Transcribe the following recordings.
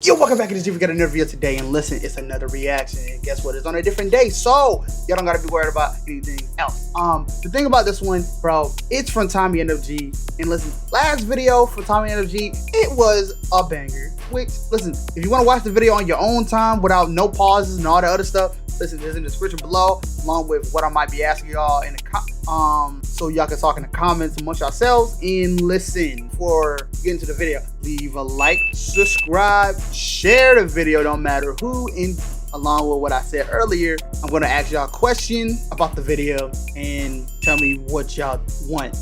Yo, welcome back to this. We got another video today, and listen, it's another reaction, and guess what? It's on a different day, so y'all don't gotta be worried about anything else. The thing about this one, bro, it's from Tommy NFG, and listen, last video for Tommy NFG, it was a banger. Which, listen, if you want to watch the video on your own time without no pauses and all the other stuff, listen, there's in the description below, along with what I might be asking y'all in the so y'all can talk in the comments amongst yourselves. And listen, before we get into the video, leave a like, subscribe, share the video, don't matter who. And along with what I said earlier, I'm gonna ask y'all a question about the video and tell me what y'all want.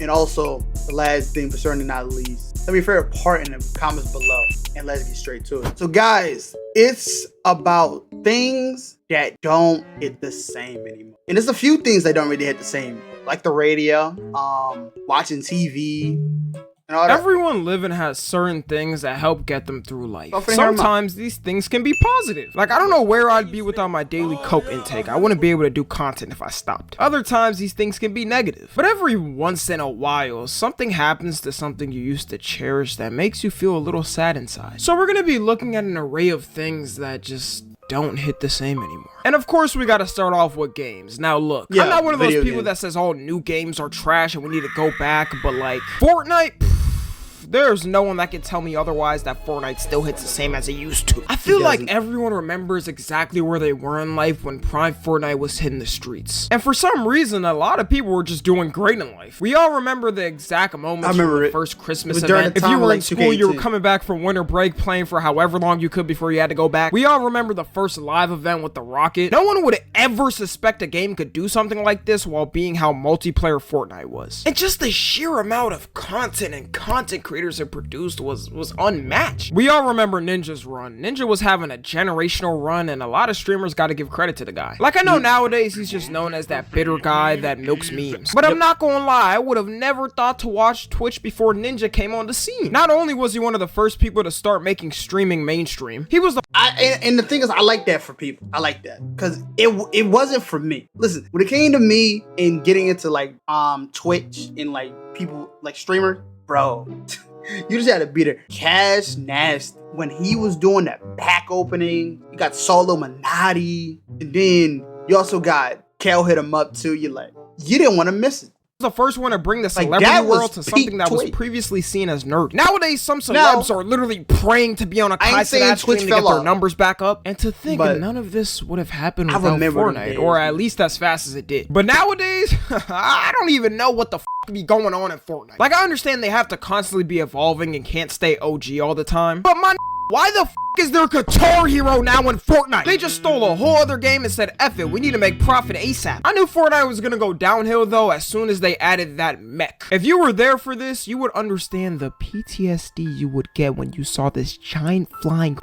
And also the last thing, but certainly not least, tell me your favorite part in the comments below, and let's get straight to it. So guys, it's about things that don't hit the same anymore. And there's a few things that don't really hit the same, like the radio, watching TV, and all that. Everyone living has certain things that help get them through life. Sometimes these things can be positive. Like, I don't know where I'd be without my daily Coke intake. I wouldn't be able to do content if I stopped. Other times, these things can be negative. But every once in a while, something happens to something you used to cherish that makes you feel a little sad inside. So we're gonna be looking at an array of things that just don't hit the same anymore. And of course, we gotta start off with games. Now look, I'm not one of those people that says all new games are trash and we need to go back, but like Fortnite, there's no one that can tell me otherwise that Fortnite still hits the same as it used to. I feel like everyone remembers exactly where they were in life when Prime Fortnite was hitting the streets. And for some reason, a lot of people were just doing great in life. We all remember the exact moments from the first Christmas event. If you were in school, you were coming back from winter break, playing for however long you could before you had to go back. We all remember the first live event with the rocket. No one would ever suspect a game could do something like this while being how multiplayer Fortnite was. And just the sheer amount of content and content creators it produced was unmatched. We all remember Ninja's run. Ninja was having a generational run, and a lot of streamers got to give credit to the guy. Like, I know nowadays he's just known as that bitter guy that milks memes, but I'm not gonna lie, I would have never thought to watch Twitch before Ninja came on the scene. Not only was he one of the first people to start making streaming mainstream, he was the and the thing is, I like that for people. I like that because it wasn't for me. Listen, when it came to me and getting into like Twitch and like people like streamers, bro, you just had to be there. Cash Nasty, when he was doing that pack opening, you got Solo Minotti, and then you also got Kel hit him up too. You didn't want to miss it. The first one to bring the celebrity world to something that was previously seen as nerd. Nowadays, some celebs are literally praying to be on a Kaizen stream to get their numbers back up. And to think none of this would have happened without Fortnite, or at least as fast as it did. But nowadays, I don't even know what the f be going on in Fortnite. Like, I understand they have to constantly be evolving and can't stay OG all the time, but why the f is there a Guitar Hero now in Fortnite? They just stole a whole other game and said, F it, we need to make profit ASAP. I knew Fortnite was gonna go downhill though as soon as they added that mech. If you were there for this, you would understand the PTSD you would get when you saw this giant flying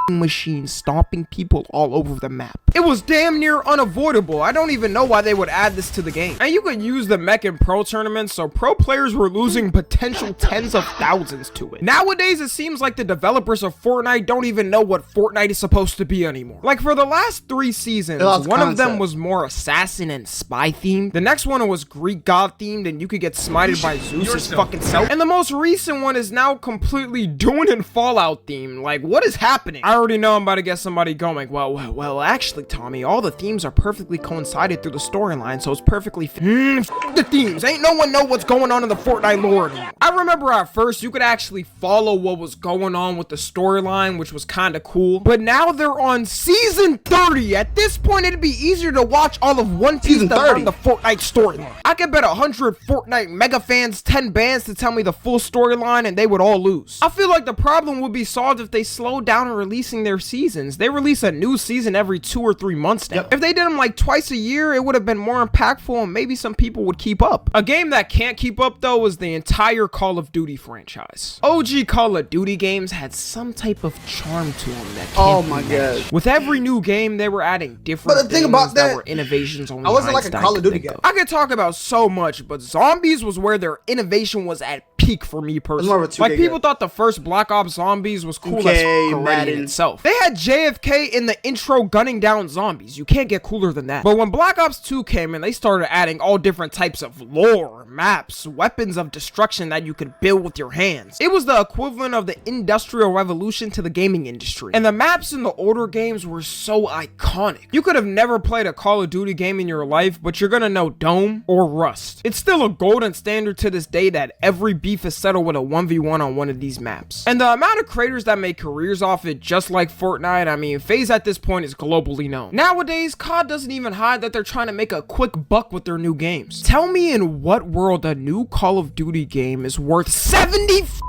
machine stomping people all over the map. It was damn near unavoidable. I don't even know why they would add this to the game. And you could use the mech in pro tournaments, so pro players were losing potential tens of thousands to it. Nowadays, it seems like the developers of Fortnite don't even know what Fortnite is supposed to be anymore. Like, for the last 3 seasons, one of them was more assassin and spy themed. The next one was Greek god themed, and you could get smited by Zeus's fucking self. And the most recent one is now completely Dune and Fallout themed. Like, what is happening? I already know I'm about to get somebody going. Well, actually, Tommy, all the themes are perfectly coincided through the storyline, so it's perfectly the themes. Ain't no one know what's going on in the Fortnite lore anymore. I remember at first you could actually follow what was going on with the storyline, which was kind of cool, but now they're on season 30. At this point, it'd be easier to watch all of One Piece than learn the Fortnite storyline. I could bet 100 Fortnite mega fans 10 bands to tell me the full storyline, and they would all lose. I feel like the problem would be solved if they slowed down on releasing their seasons. They release a new season every 2 or 3 months now. If they did them like twice a year, it would have been more impactful and maybe some people would keep up. A game that can't keep up though is the entire Call of Duty franchise. OG Call of Duty games had some type of charm to them that can't be matched. With every new game, they were adding different things that were innovations only I wasn't like a Call of Duty game. I could talk about so much, but Zombies was where their innovation was at peak. peak for me personally. Like, people thought the first Black Ops Zombies was cool as already in itself. They had JFK in the intro gunning down zombies. You can't get cooler than that. But when Black Ops 2 came in, they started adding all different types of lore, maps, weapons of destruction that you could build with your hands. It was the equivalent of the Industrial Revolution to the gaming industry. And the maps in the older games were so iconic. You could have never played a Call of Duty game in your life, but you're gonna know Dome or Rust. It's still a golden standard to this day that every beef is settled with a 1v1 on one of these maps. And the amount of creators that make careers off it, just like Fortnite, I mean, FaZe at this point is globally known. Nowadays, COD doesn't even hide that they're trying to make a quick buck with their new games. Tell me in what world a new Call of Duty game is worth $70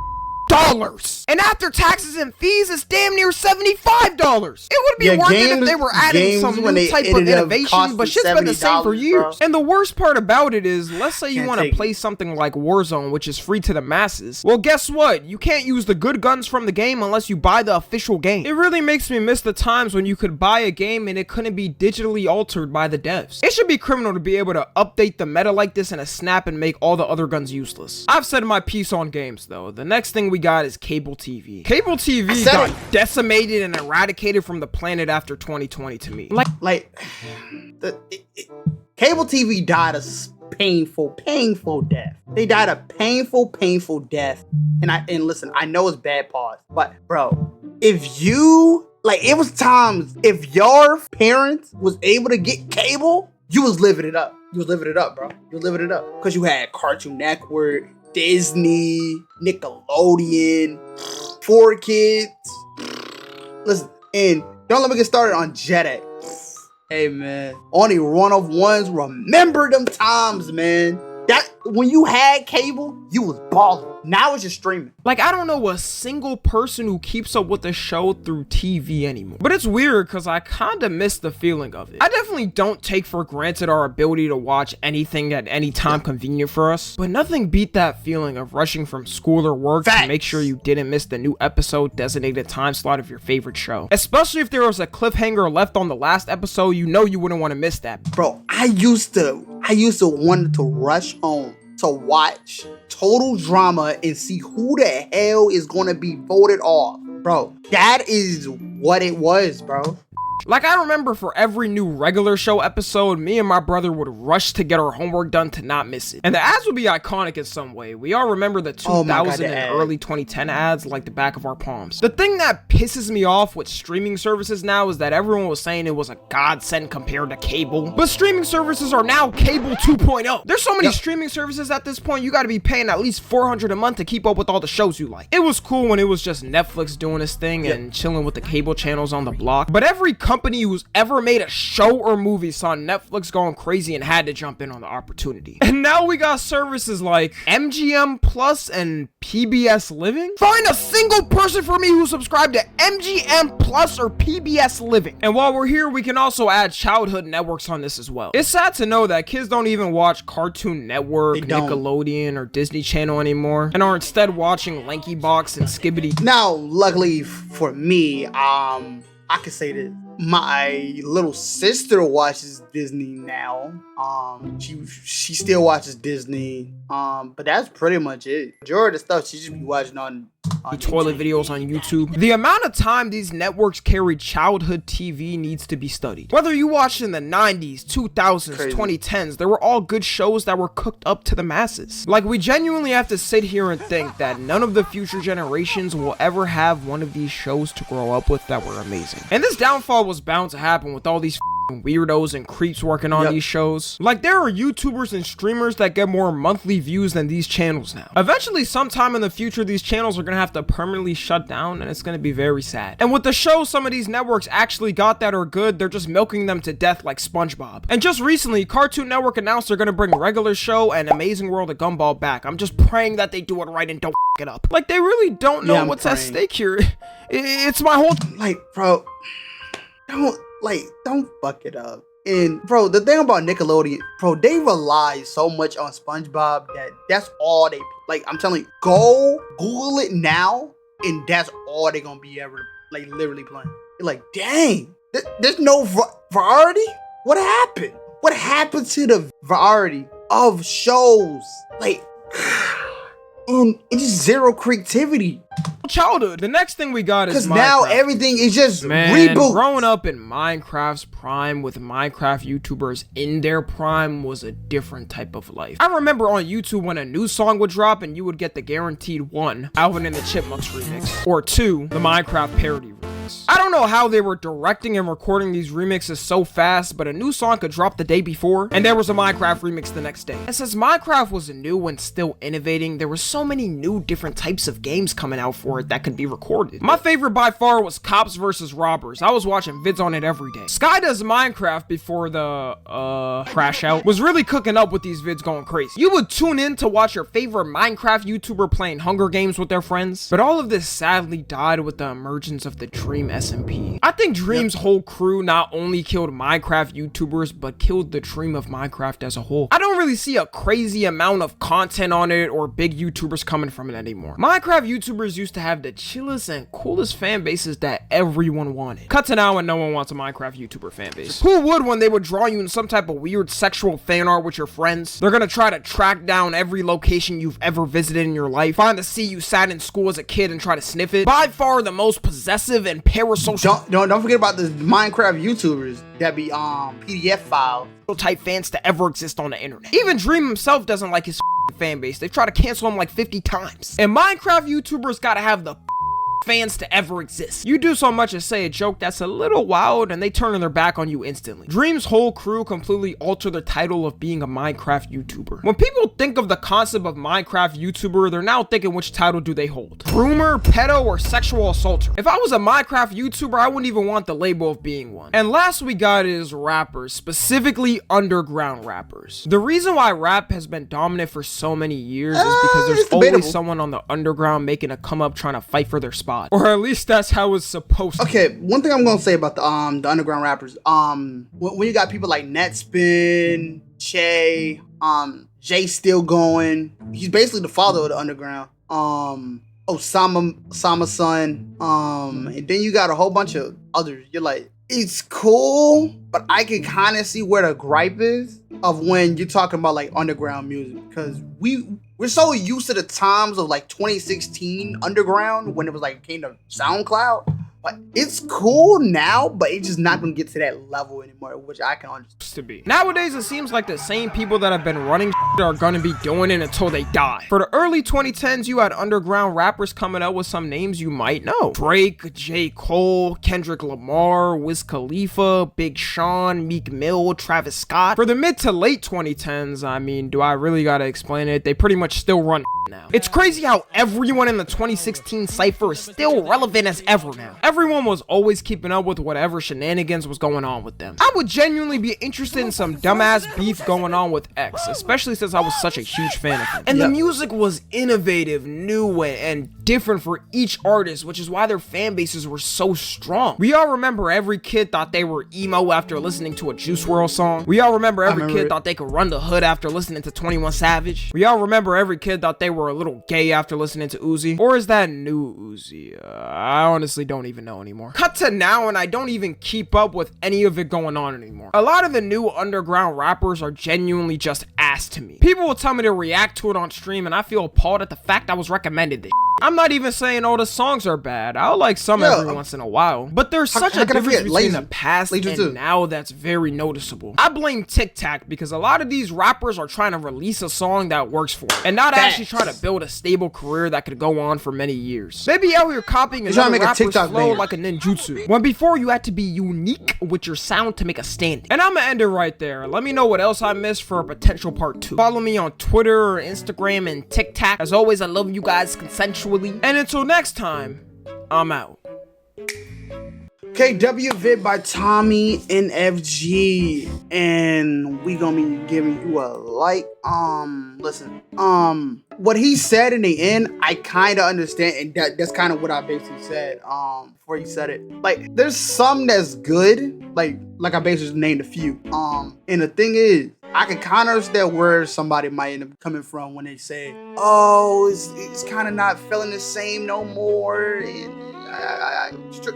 and after taxes and fees it's damn near $75. It would be worth it if they were adding some new type of innovation, but shit's been the same for years, bro. And the worst part about it is, let's say you want to play something like Warzone, which is free to the masses. Well, guess what? You can't use the good guns from the game unless you buy the official game. It really makes me miss the times when you could buy a game and it couldn't be digitally altered by the devs. It should be criminal to be able to update the meta like this in a snap and make all the other guns useless. I've said my piece on games though. The next thing we got is cable TV. Cable TV got decimated and eradicated from the planet after 2020 to me. Cable TV died a painful death. They died a painful death. And listen, I know it's bad pause, but bro, if you, it was times, if your parents was able to get cable, you was living it up. You was living it up, bro. You was living it up. Because you had Cartoon Network, Disney, Nickelodeon, 4Kids. Listen, and don't let me get started on Jetix. Hey, man. Only one of ones. Remember them times, man. That when you had cable, you was balling. Now it's just streaming. I don't know a single person who keeps up with the show through TV anymore. But it's weird because I kind of miss the feeling of it. I definitely don't take for granted our ability to watch anything at any time convenient for us. But nothing beat that feeling of rushing from school or work to make sure you didn't miss the new episode designated time slot of your favorite show. Especially if there was a cliffhanger left on the last episode, you know you wouldn't want to miss that. Bro, I used to want to rush home to watch Total Drama and see who the hell is going to be voted off. Bro, that is what it was, bro. I remember for every new regular show episode, me and my brother would rush to get our homework done to not miss it. And the ads would be iconic in some way. We all remember the 2000 and early 2010 ads like the back of our palms. The thing that pisses me off with streaming services now is that everyone was saying it was a godsend compared to cable. But streaming services are now cable 2.0. There's so many streaming services at this point, you gotta be paying at least $400 a month to keep up with all the shows you like. It was cool when it was just Netflix doing its thing and chilling with the cable channels on the block. But every company who's ever made a show or movie saw Netflix going crazy and had to jump in on the opportunity. And now we got services like MGM Plus and PBS Living. Find a single person for me who subscribed to MGM Plus or PBS Living. And while we're here, we can also add childhood networks on this as well. It's sad to know that kids don't even watch Cartoon Network, Nickelodeon, or Disney Channel anymore, and are instead watching Lanky Box and Skibbity. Now, luckily for me, I can say that my little sister watches Disney now. She still watches Disney. But that's pretty much it. Majority of the stuff she just be watching on toilet videos on YouTube. The amount of time these networks carry childhood TV needs to be studied. Whether you watched in the 90s, 2000s, 2010s, there were all good shows that were cooked up to the masses. We genuinely have to sit here and think that none of the future generations will ever have one of these shows to grow up with that were amazing. And this downfall was bound to happen with all these weirdos and creeps working on these shows. There are YouTubers and streamers that get more monthly views than these channels now. Eventually, sometime in the future, these channels are gonna have to permanently shut down, and it's gonna be very sad. And with the shows some of these networks actually got that are good, they're just milking them to death like SpongeBob. And just recently, Cartoon Network announced they're gonna bring Regular Show and Amazing World of Gumball back. I'm just praying that they do it right and don't f it up. They really don't know what's at stake here. It's my whole bro, don't fuck it up. And bro, the thing about Nickelodeon, bro, they rely so much on SpongeBob that's all they I'm telling you, go Google it now, and that's all they're gonna be ever literally playing. You're dang, there's no variety. What happened? What happened to the variety of shows? and it's just zero creativity. Chowder. The next thing we got is because now everything is just reboot. Growing up in Minecraft's prime with Minecraft YouTubers in their prime was a different type of life. I remember on YouTube when a new song would drop and you would get the guaranteed 1, Alvin and the Chipmunks remix, or 2, the Minecraft parody remix. I don't know how they were directing and recording these remixes so fast, but a new song could drop the day before, and there was a Minecraft remix the next day. And since Minecraft was new and still innovating, there were so many new different types of games coming out for it that could be recorded. My favorite by far was Cops vs. Robbers. I was watching vids on it every day. Sky Does Minecraft before the, crash out was really cooking up with these vids going crazy. You would tune in to watch your favorite Minecraft YouTuber playing Hunger Games with their friends, but all of this sadly died with the emergence of the Dream SMP. I think Dream's whole crew not only killed Minecraft YouTubers, but killed the dream of Minecraft as a whole. I don't really see a crazy amount of content on it or big YouTubers coming from it anymore. Minecraft YouTubers used to have the chillest and coolest fan bases that everyone wanted. Cut to now and no one wants a Minecraft YouTuber fan base. Who would when they would draw you in some type of weird sexual fan art with your friends? They're gonna try to track down every location you've ever visited in your life, find the seat you sat in school as a kid and try to sniff it. By far the most possessive and parasocial. Don't forget about the Minecraft YouTubers that be PDF files type fans to ever exist on the internet. Even Dream himself doesn't like his fan base. They try to cancel him like 50 times. And Minecraft YouTubers gotta have the fans to ever exist. You do so much as say a joke that's a little wild and they turn their back on you instantly. Dream's whole crew completely altered the title of being a Minecraft YouTuber. When people think of the concept of Minecraft YouTuber, they're now thinking which title do they hold? Groomer, pedo, or sexual assaulter? If I was a Minecraft YouTuber, I wouldn't even want the label of being one. And last we got is rappers, specifically underground rappers. The reason why rap has been dominant for so many years is because there's always someone on the underground making a come up trying to fight for their spot. Or at least that's how it's supposed to. Okay, one thing I'm gonna say about the underground rappers, when you got people like Netspin, Che, Jay Still Going, he's basically the father of the underground. Osama Son, and then you got a whole bunch of others. You're like, it's cool, but I can kind of see where the gripe is of when you're talking about like underground music, because we're so used to the times of like 2016 underground when it was like came to SoundCloud. But it's cool now, but it's just not gonna get to that level anymore, which I can understand. Nowadays, it seems like the same people that have been running are gonna be doing it until they die. For the early 2010s, you had underground rappers coming out with some names you might know. Drake, J. Cole, Kendrick Lamar, Wiz Khalifa, Big Sean, Meek Mill, Travis Scott. For the mid to late 2010s, I mean, do I really gotta explain it? They pretty much still run now. It's crazy how everyone in the 2016 cypher is still relevant as ever now. Everyone was always keeping up with whatever shenanigans was going on with them. I would genuinely be interested in some dumbass beef going on with X, especially since I was such a huge fan of him. And the music was innovative, new, and different for each artist, which is why their fan bases were so strong. We all remember every kid thought they were emo after listening to a Juice WRLD song. We all remember every kid thought they could run the hood after listening to 21 Savage. We all remember every kid thought they were a little gay after listening to Uzi. Or is that new Uzi? I honestly don't even know anymore. Cut to now and I don't even keep up with any of it going on anymore. A lot of the new underground rappers are genuinely just ass to me. People will tell me to react to it on stream and I feel appalled at the fact I was recommended this. I'm not even saying all the songs are bad. I'll like some every once in a while. But there's such a difference between the past and now that's very noticeable. I blame TikTok because a lot of these rappers are trying to release a song that works for them and not actually try to build a stable career that could go on for many years. Maybe out here copying another rapper's flow like a ninjutsu. When before you had to be unique with your sound to make a standing. And I'm gonna end it right there. Let me know what else I missed for a potential part 2. Follow me on Twitter or Instagram and TikTok. As always, I love you guys consensually. And until next time, I'm out. KW vid by Tommy NFG, and we gonna be giving you a like. Listen, what he said in the end, I kind of understand, and that's kind of what I basically said before he said it. Like, there's some that's good, like I basically named a few. And the thing is, I can kind of understand where somebody might end up coming from when they say, "Oh, it's kind of not feeling the same no more." And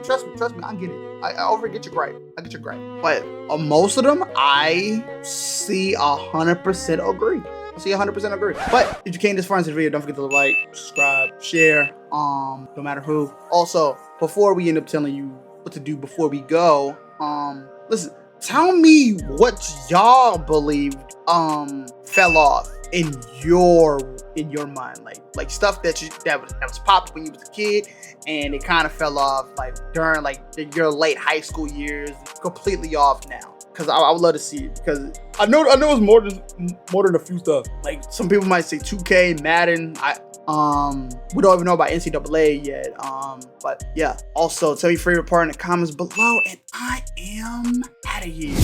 trust me, I get it. I get your gripe. I get your gripe. But most of them, I see 100% agree. see 100% agree. But if you came this far into the video, don't forget to like, subscribe, share, no matter who. Also, before we end up telling you what to do before we go, listen, tell me what y'all believed fell off in your mind, like stuff that was popped when you was a kid and it kind of fell off like during like your late high school years, completely off now. Because I would love to see it, because I know it's more than a few stuff. Like some people might say 2K, Madden. We don't even know about NCAA yet. But yeah. Also, tell me your favorite part in the comments below, and I am out of here.